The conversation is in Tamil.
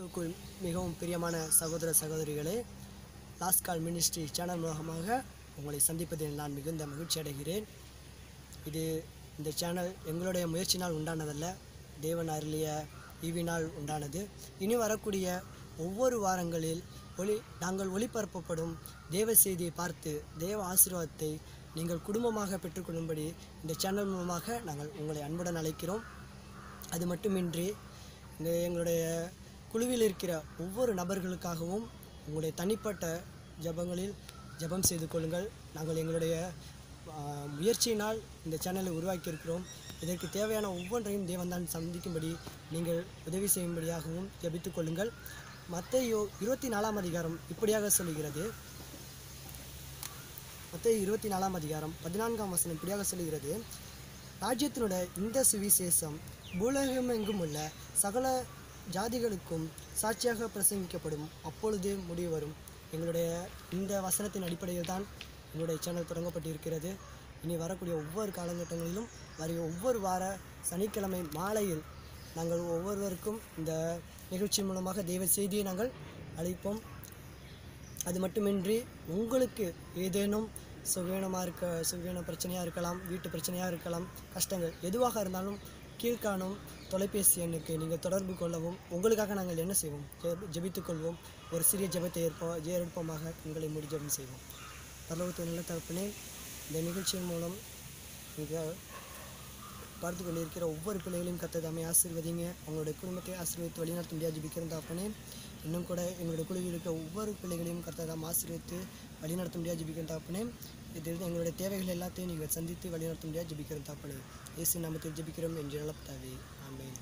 கிறிஸ்துவுக்குள் மிகவும் பிரியமான சகோதர சகோதரிகளே, லாஸ்ட் கால் மினிஸ்ட்ரி சேனல் மூலமாக உங்களை சந்திப்பதில் நான் மிகுந்த மகிழ்ச்சி அடைகிறேன். இந்த சேனல் எங்களுடைய முயற்சினால் உண்டானதல்ல, தேவன் அருளிய ஈவினால் உண்டானது. இனி வரக்கூடிய ஒவ்வொரு வாரங்களில் நாங்கள் ஒளிபரப்பப்படும் தேவ செய்தியை பார்த்து தேவ ஆசீர்வாதத்தை நீங்கள் குடும்பமாக பெற்றுக்கொள்ளும்படி இந்த சேனல் மூலமாக நாங்கள் உங்களை அன்புடன் அழைக்கிறோம். அது மட்டுமின்றி எங்களுடைய குழுவில் இருக்கிற ஒவ்வொரு நபர்களுக்காகவும் உங்களுடைய தனிப்பட்ட ஜெபங்களில் ஜெபம் செய்து கொள்ளுங்கள். நாங்கள் எங்களுடைய முயற்சியினால் இந்த சேனலை உருவாக்கியிருக்கிறோம். இதற்கு தேவையான ஒவ்வொன்றையும் தேவன்தான் சந்திக்கும்படி நீங்கள் உதவி செய்யும்படியாகவும் ஜெபித்துக் கொள்ளுங்கள். மத்தேயு 24 அதிகாரம் இப்படியாக சொல்லுகிறது. மத்தேயு 24 அதிகாரம் 14 வசனம் இப்படியாக சொல்லுகிறது. ராஜ்யத்தினுடைய இந்த சுவிசேஷம் பூலோகமெங்கும் உள்ள சகல ஜாதிகளுக்கும் சாட்சியாக பிரசங்கிக்கப்படும், அப்பொழுது முடிவு வரும். எங்களுடைய இந்த வசனத்தின் அடிப்படையில் தான் எங்களுடைய சேனல் தொடங்கப்பட்டிருக்கிறது. இனி வரக்கூடிய ஒவ்வொரு காலகட்டங்களிலும் ஒவ்வொரு வார சனிக்கிழமை மாலையில் நாங்கள் ஒவ்வொருவருக்கும் இந்த நிகழ்ச்சி மூலமாக தெய்வ செய்தியை நாங்கள் அளிப்போம். அது மட்டுமின்றி உங்களுக்கு ஏதேனும் சுகவீன பிரச்சனையாக இருக்கலாம், வீட்டு பிரச்சனையாக இருக்கலாம், கஷ்டங்கள் எதுவாக இருந்தாலும் கீழ்காணும் தொலைபேசி எண்ணுக்கு நீங்கள் தொடர்பு கொள்ளவும். உங்களுக்காக நாங்கள் என்ன செய்வோம்? ஜெபித்துக்கொள்வோம். ஒரு சிறிய ஜெபத்தை ஏற்பமாக உங்களை மூடி ஜெபம் செய்வோம். பரலோகத்தின் நல்ல தகப்பனே, இந்த நிகழ்ச்சியின் மூலம் நீங்கள் பார்த்து கொண்டிருக்கிற ஒவ்வொரு பிள்ளைகளையும் கர்த்தர் தாமே ஆசீர்வதிங்க. அவங்களுடைய குடும்பத்தை ஆசீர்வதித்து வழிநடத்த முடியாது ஜெபிக்கிறோம் தகப்பனே. இன்னும் கூட எங்களுடைய குழுவில் இருக்க ஒவ்வொரு பிள்ளைகளையும் கர்த்தர் தாம் ஆசீர்வதித்து வழிநடத்த முடியாது ஜெபிக்கிறோம் தகப்பனே. இதில் எங்களுடைய தேவைகள் எல்லாத்தையும் நீங்கள் சந்தித்து வழிநடத்த முடியாது ஜெபிக்கிறோம் தகப்பனே. இயேசு நாமத்தில் ஜெபிக்கிறோம் என்று நல்ல பிதாவே. ஆமென்.